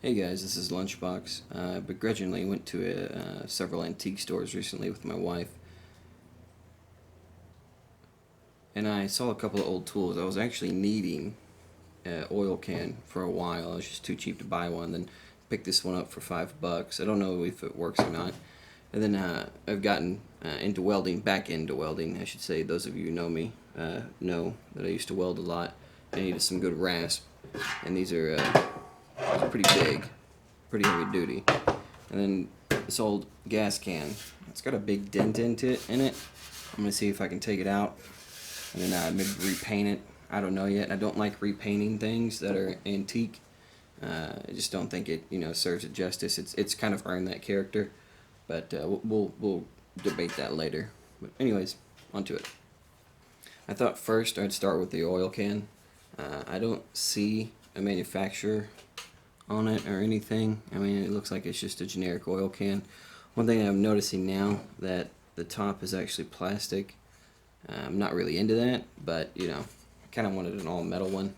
Hey guys, this is Lunchbox. I begrudgingly went to several antique stores recently with my wife, and I saw a couple of old tools. I was actually needing an oil can for a while. I was just too cheap to buy one. Then picked this one up for $5. I don't know if it works or not. And then I've gotten into welding, back into welding, I should say. Those of you who know me know that I used to weld a lot. I needed some good rasp, and these are pretty big. Pretty heavy duty. And then this old gas can, it's got a big dent in it. I'm gonna see if I can take it out and then maybe repaint it. I don't know yet. I don't like repainting things that are antique. I just don't think it serves it justice. It's kind of earned that character, but we'll debate that later. But anyways, onto it. I thought first I'd start with the oil can. I don't see a manufacturer on it or anything. I mean, it looks like it's just a generic oil can. One thing I'm noticing now that the top is actually plastic. I'm not really into that, but I kind of wanted an all metal one.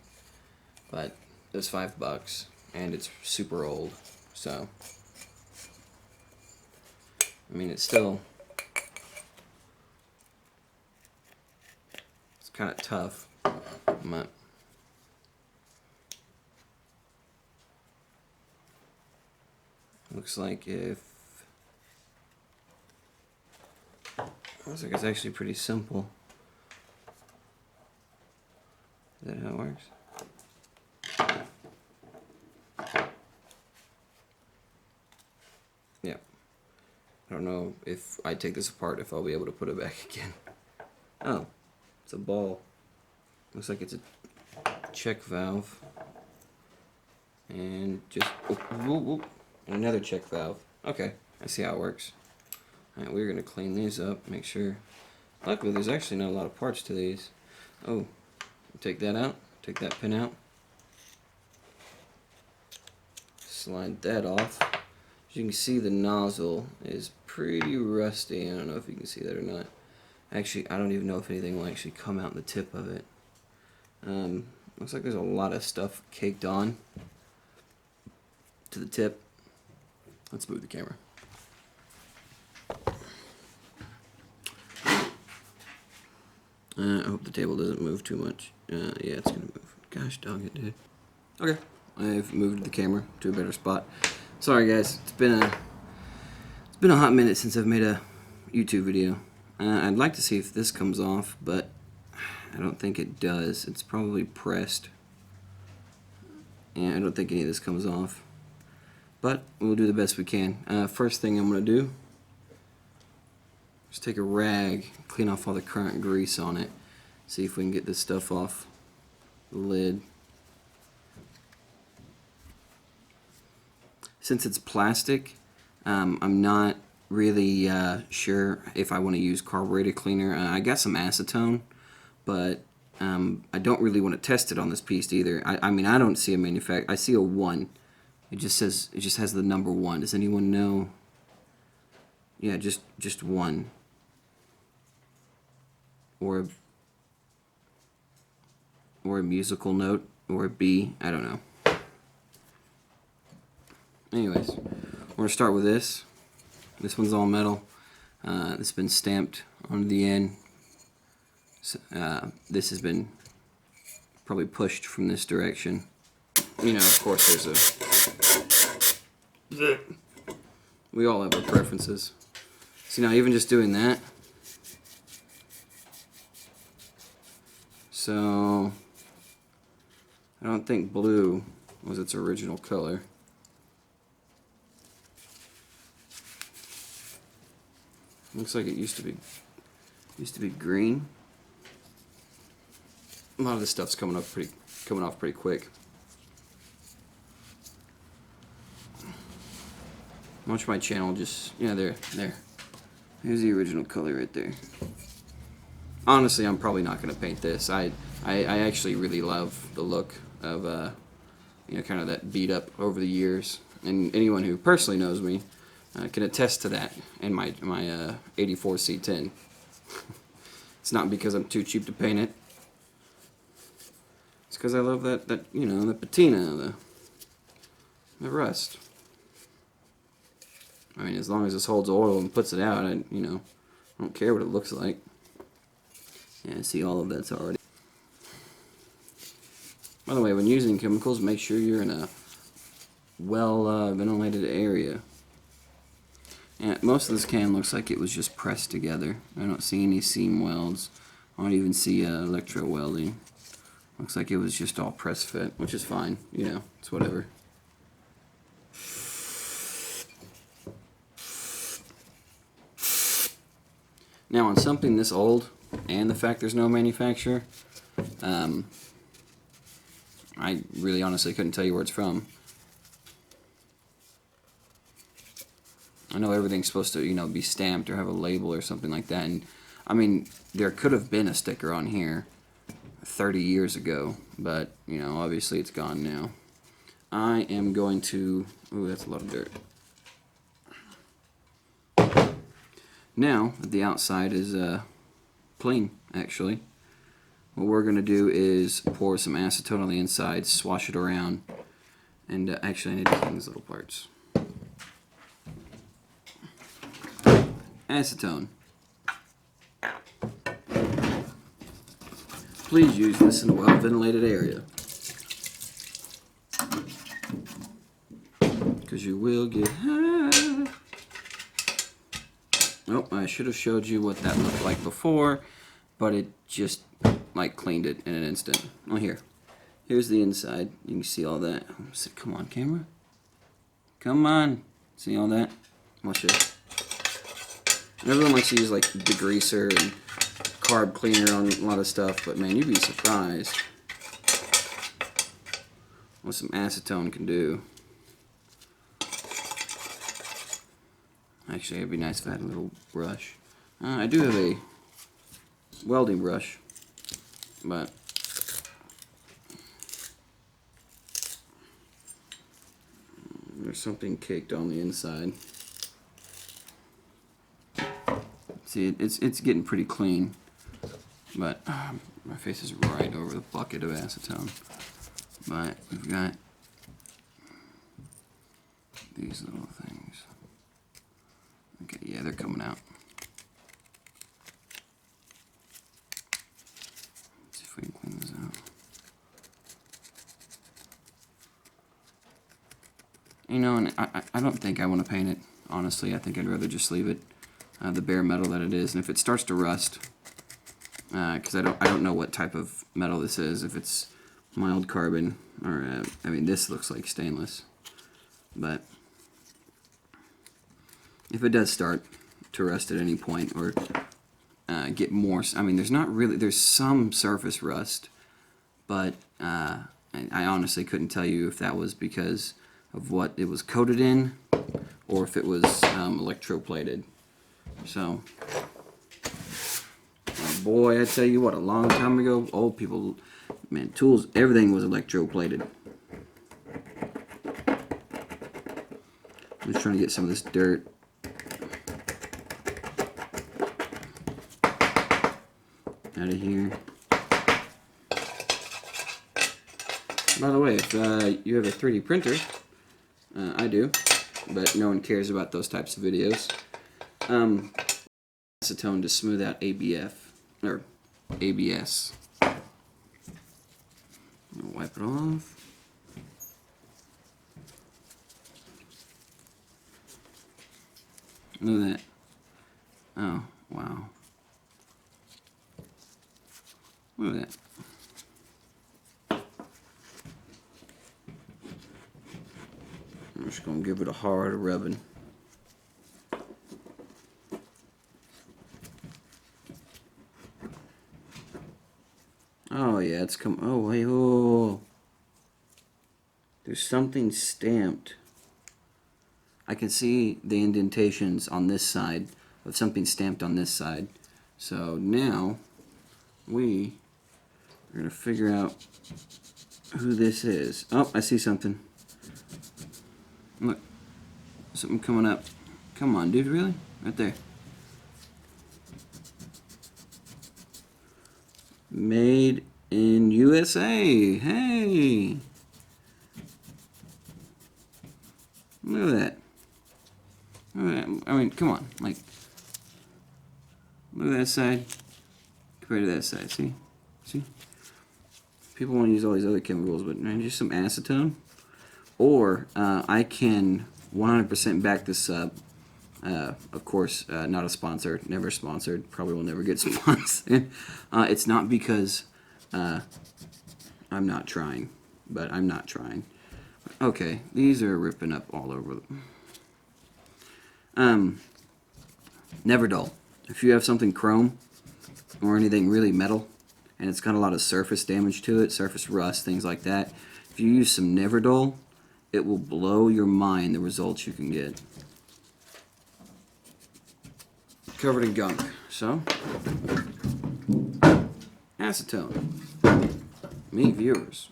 But it was $5 and it's super old, so I mean it's kind of tough. Looks like it's actually pretty simple. Is that how it works? Yeah. I don't know if I take this apart if I'll be able to put it back again. Oh, it's a ball. Looks like it's a check valve. And just and another check valve. Okay, I see how it works. Alright, we're gonna clean these up, make sure. Luckily, there's actually not a lot of parts to these. Oh, take that out, take that pin out. Slide that off. As you can see, the nozzle is pretty rusty. I don't know if you can see that or not. Actually, I don't even know if anything will actually come out in the tip of it. Looks like there's a lot of stuff caked on to the tip. Let's move the camera. I hope the table doesn't move too much. Yeah, it's gonna move. Gosh dog it, dude. Okay, I've moved the camera to a better spot. Sorry guys, it's been a hot minute since I've made a YouTube video. I'd like to see if this comes off, but I don't think it does. It's probably pressed. Yeah, I don't think any of this comes off. But we'll do the best we can. First thing I'm going to do is take a rag, clean off all the current grease on it. See if we can get this stuff off the lid. Since it's plastic, I'm not really sure if I want to use carburetor cleaner. I got some acetone, but I don't really want to test it on this piece either. I mean, I don't see a manufacturer. I see a 1. It just has the number 1. Does anyone know? Yeah, just 1. Or a musical note, or a B. I don't know. Anyways, we're gonna start with this. This one's all metal. This has been stamped on the end. This has been probably pushed from this direction. Of course, there's a. We all have our preferences. See, now even just doing that. So, I don't think blue was its original color. Looks like it used to be green. A lot of this stuff's coming off pretty quick. Watch my channel there. Here's the original color right there. Honestly, I'm probably not going to paint this. I actually really love the look of kind of that beat up over the years. And anyone who personally knows me can attest to that in my 84 C10. It's not because I'm too cheap to paint it. It's because I love that patina, the rust. I mean, as long as this holds oil and puts it out, I don't care what it looks like. Yeah, see, all of that's already. By the way, when using chemicals, make sure you're in a well ventilated area. Yeah, most of this can looks like it was just pressed together. I don't see any seam welds. I don't even see electro welding. Looks like it was just all press fit, which is fine. It's whatever. Now, on something this old, and the fact there's no manufacturer, I really honestly couldn't tell you where it's from. I know everything's supposed to, be stamped or have a label or something like that. And I mean, there could have been a sticker on here 30 years ago, but obviously it's gone now. I am going to. Ooh, that's a lot of dirt. Now that the outside is clean, actually, what we're going to do is pour some acetone on the inside, swash it around, and actually I need to clean these little parts. Acetone. Please use this in a well-ventilated area, because you will get high. Oh, I should have showed you what that looked like before, but it just cleaned it in an instant. Oh, here's the inside. You can see all that. Come on, camera. Come on. See all that? Watch it. Everyone likes to use degreaser and carb cleaner on a lot of stuff, but man, you'd be surprised what some acetone can do. Actually, it'd be nice if I had a little brush. I do have a welding brush, but there's something caked on the inside. See, it's getting pretty clean, but my face is right over the bucket of acetone. But we've got these little things. Okay, yeah, they're coming out. Let's see if we can clean this out. And I don't think I want to paint it, honestly. I think I'd rather just leave it the bare metal that it is. And if it starts to rust, because I don't know what type of metal this is, if it's mild carbon, or, this looks like stainless. But if it does start to rust at any point, or get more, there's some surface rust, but I honestly couldn't tell you if that was because of what it was coated in, or if it was electroplated. So, boy, I tell you what, a long time ago, old people, man, tools, everything was electroplated. I'm just trying to get some of this dirt out of here. By the way, if you have a 3D printer, I do, but no one cares about those types of videos. Acetone to smooth out ABF, or ABS. Wipe it off. Look at that. Oh, wow. Look at that. I'm just going to give it a hard rubbing. Oh, yeah, it's come. Oh, wait. Oh. There's something stamped. I can see the indentations on this side of something stamped on this side. So now we are going to figure out who this is. Oh, I see something. Look, something coming up. Come on, dude, really? Right there. Made in USA. Hey. Look at that. I mean, come on. Like, look at that side compared to that side. See? See? People want to use all these other chemicals, but man, just some acetone. Or I can 100% back this up. Of course, not a sponsor, never sponsored, probably will never get sponsored. It's not because I'm not trying, but I'm not trying. Okay, these are ripping up all over. Never dull. If you have something chrome or anything really metal, and it's got a lot of surface damage to it, surface rust, things like that, if you use some Never Dull, it will blow your mind the results you can get. Covered in gunk. So, acetone. Me viewers.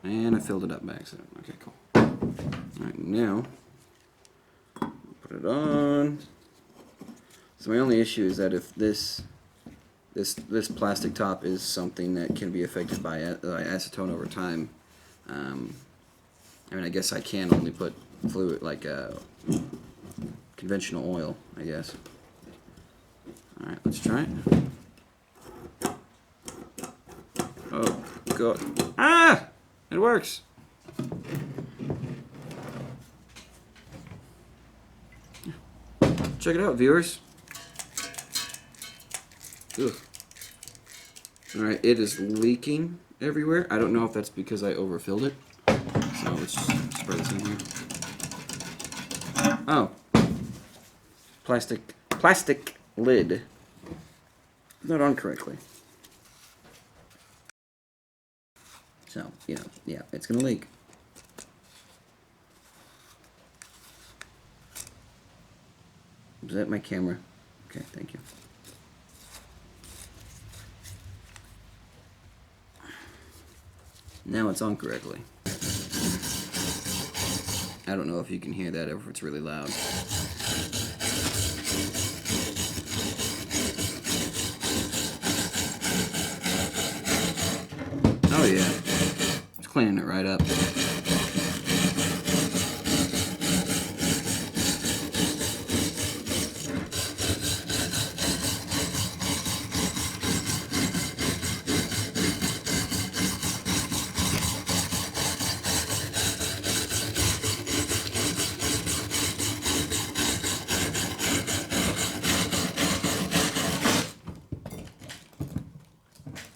And I filled it up by accident. Okay, cool. Alright, now, put it on. So my only issue is that if this plastic top is something that can be affected by acetone over time, I mean, I guess I can only put fluid, like conventional oil, I guess. Alright, let's try it. Oh, God. Ah! It works! Check it out, viewers. Ugh. Alright, it is leaking everywhere. I don't know if that's because I overfilled it. So let's just spray this in here. Oh. Plastic lid. Not on correctly. So, you know, yeah, it's gonna leak. Is that my camera? Okay, thank you. Now it's on correctly. I don't know if you can hear that or if it's really loud. Oh yeah, it's cleaning it right up.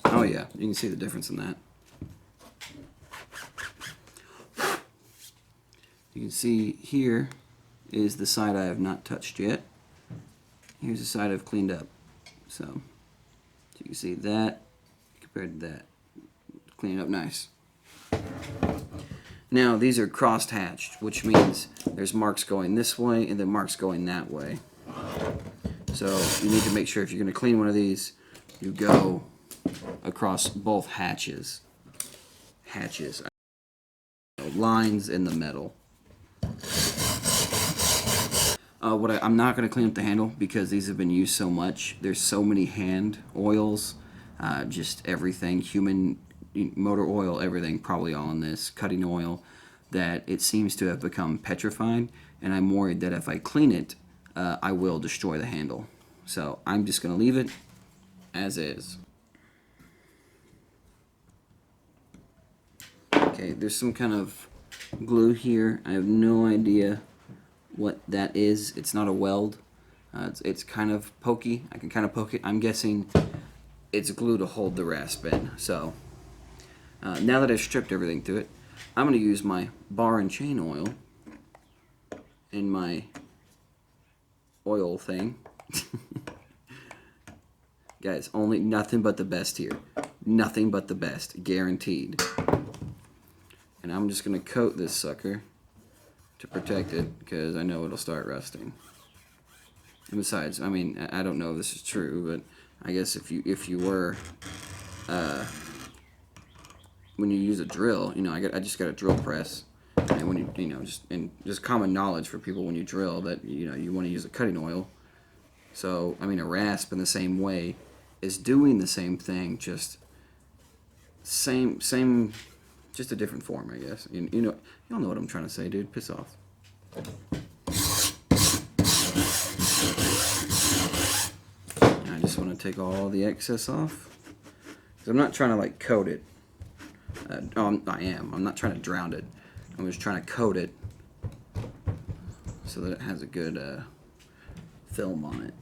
Oh yeah, you can see the difference in that. You can see here is the side I have not touched yet. Here's the side I've cleaned up. So you can see that compared to that. Clean it up nice. Now these are crossed hatched, which means there's marks going this way and then marks going that way. So you need to make sure if you're going to clean one of these, you go across both hatches. Lines in the metal. I'm not going to clean up the handle because these have been used so much. There's so many hand oils, just everything, human motor oil, everything, probably all in this, cutting oil, that it seems to have become petrified, and I'm worried that if I clean it, I will destroy the handle. So I'm just going to leave it as is. Okay, there's some kind of glue here. I have no idea what that is. It's not a weld. It's kind of pokey. I can kind of poke it. I'm guessing it's glue to hold the rasp in. So now that I've stripped everything to it, I'm going to use my bar and chain oil in my oil thing. Guys, only nothing but the best here. Nothing but the best, guaranteed. And I'm just going to coat this sucker to protect it because I know it'll start rusting. And besides, I mean, I don't know if this is true, but I guess if you were when you use a drill, you know, I just got a drill press, and when you know, just common knowledge for people when you drill that you know you want to use a cutting oil. So I mean, a rasp in the same way is doing the same thing, just same Just a different form, I guess. You know, y'all know what I'm trying to say, dude. Piss off. I just want to take all the excess off. Because I'm not trying to, like, coat it. I am. I'm not trying to drown it. I'm just trying to coat it so that it has a good film on it.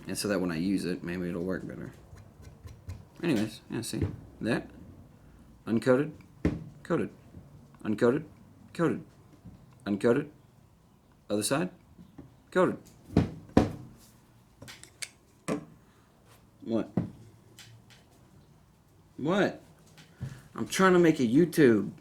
And so that when I use it, maybe it'll work better. Anyways, yeah, see? That. Uncoated. Coated. Uncoated. Coated. Uncoated. Other side. Coated. What? What? I'm trying to make a YouTube.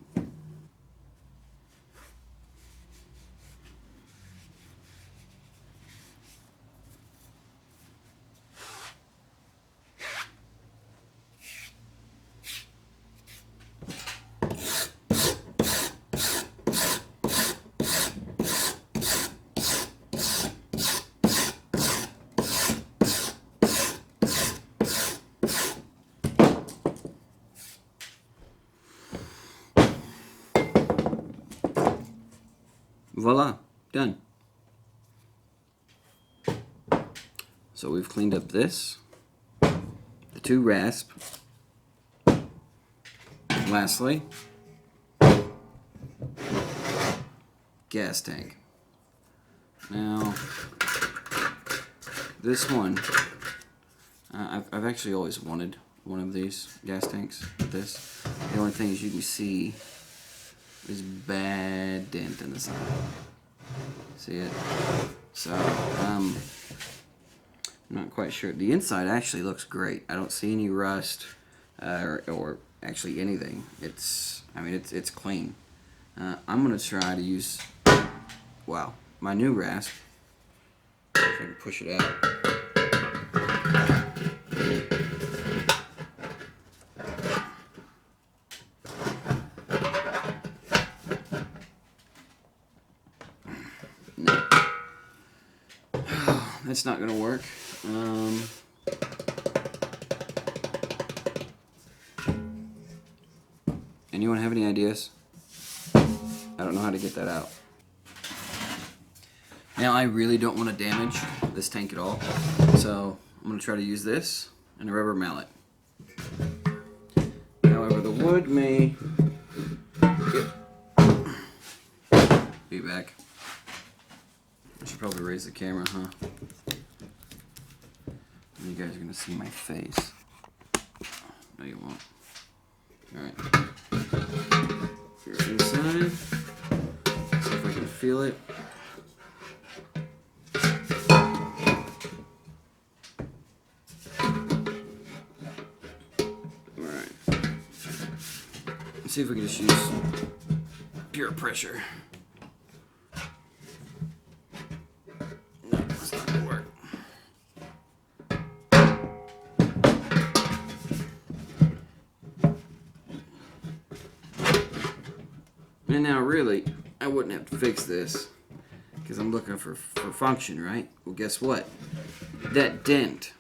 Voila, done. So we've cleaned up this, the 2 rasp. Lastly, gas tank. Now, this one, I've actually always wanted one of these gas tanks with this. The only thing is you can see this bad dent in the side. See it? So, I'm not quite sure. The inside actually looks great. I don't see any rust or actually anything. It's clean. I'm gonna try to use, wow, my new rasp. If I can push it out. That's not gonna work. Anyone have any ideas? I don't know how to get that out. Now I really don't want to damage this tank at all, so I'm gonna try to use this and a rubber mallet. However, the wood may be back. I should probably raise the camera, huh? You guys are gonna see my face. No, you won't. Alright. Here inside. See if I can feel it. Alright. Let's see if we can just use pure pressure. And now really, I wouldn't have to fix this because I'm looking for function, right? Well, guess what? That dent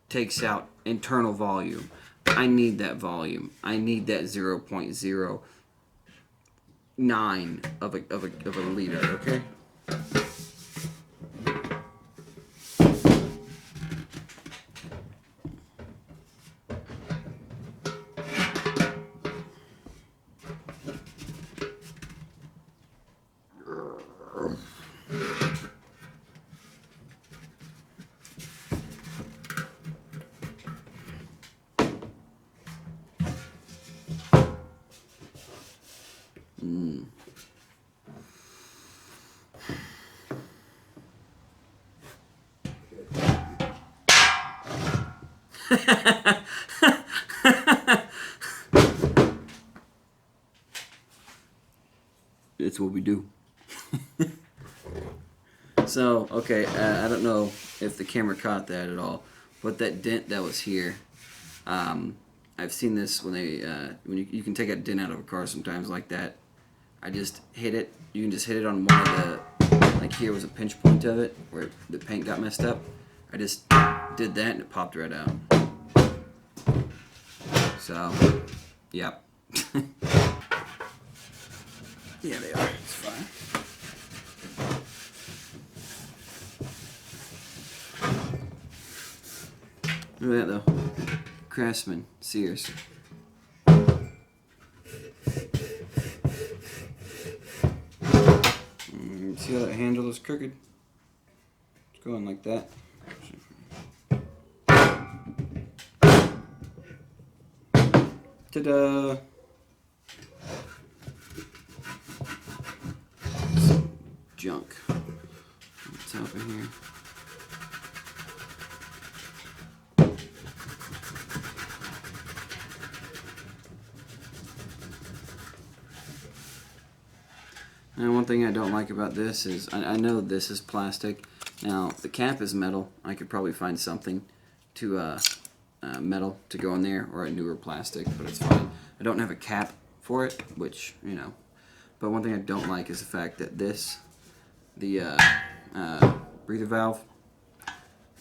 takes out internal volume. I need that volume. I need that 0.09 of a liter, okay? It's what we do. So, okay, I don't know if the camera caught that at all, but that dent that was here, I've seen this when they, when you can take a dent out of a car sometimes like that. I just hit it. You can just hit it on one of the, like here was a pinch point of it where the paint got messed up. I just did that and it popped right out. So, yep. Yeah, they are. It's fine. Look at that though. Craftsman, Sears. See how that handle is crooked? It's going like that. Ta-da! Some junk on the top of here. And one thing I don't like about this is, I know this is plastic. Now, the cap is metal. I could probably find something to, metal to go in there, or a newer plastic, but it's fine. I don't have a cap for it, which, you know. But one thing I don't like is the fact that this, the breather valve,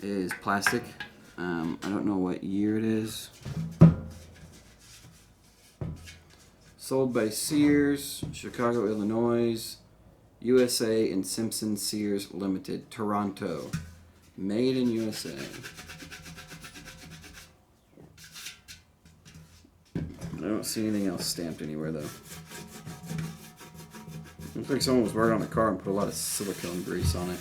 is plastic. I don't know what year it is. Sold by Sears, Chicago, Illinois, USA, and Simpson Sears Limited, Toronto. Made in USA. I don't see anything else stamped anywhere, though. Looks like someone was working on the car and put a lot of silicone grease on it.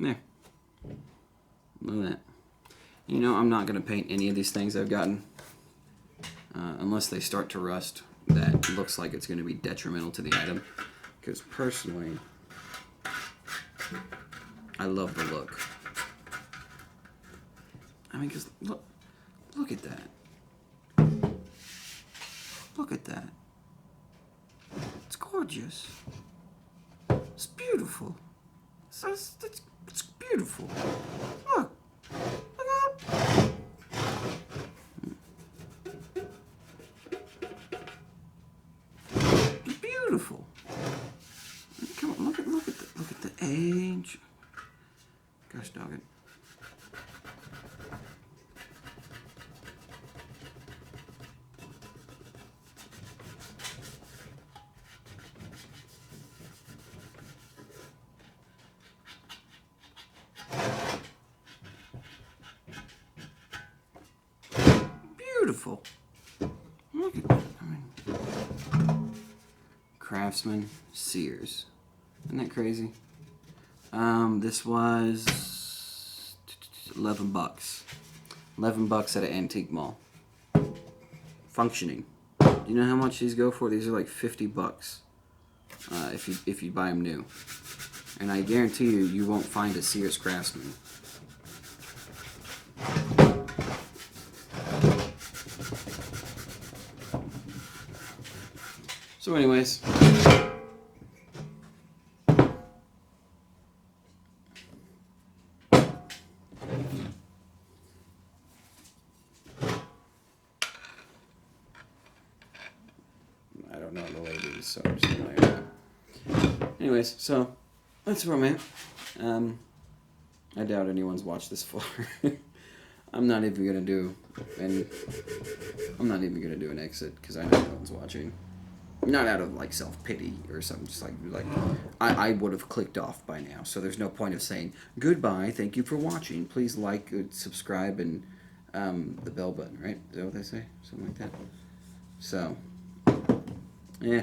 There. Look at that. You know, I'm not going to paint any of these things I've gotten unless they start to rust. That looks like it's going to be detrimental to the item. Because personally, I love the look. I mean, because look at that. Look at that. It's gorgeous. It's beautiful. It's beautiful. Look. Look out. It's beautiful. Come on, look at the age. Gosh dog it. Beautiful. Look at that. I mean, Craftsman, Sears. Isn't that crazy? This was $11. $11 at an antique mall. Functioning. Do you know how much these go for? These are like $50. If you buy them new. And I guarantee you, you won't find a Sears Craftsman. So anyways, I don't know the ladies, so I'm just gonna anyways, so that's where I'm at. I doubt anyone's watched this far. I'm not even gonna do an exit because I know no one's watching. Not out of like self-pity or something, just like I would have clicked off by now, so there's no point of saying goodbye, thank you for watching, please like, subscribe, and the bell button, right? Is that what they say? Something like that. So, yeah.